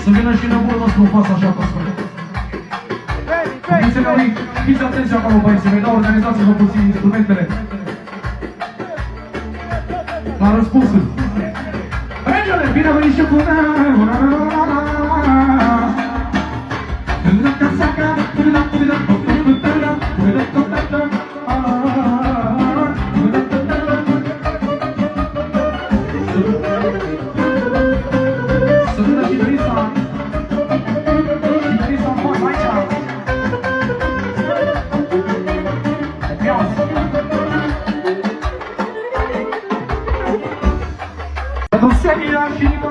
Să vină și nebunul nostru în fața așa, pe spune. Fiți atenți acolo, băieții mei, da, organizați-vă puțin instrumentele. La răspunsul. Regele, bine a venit și până! Seria și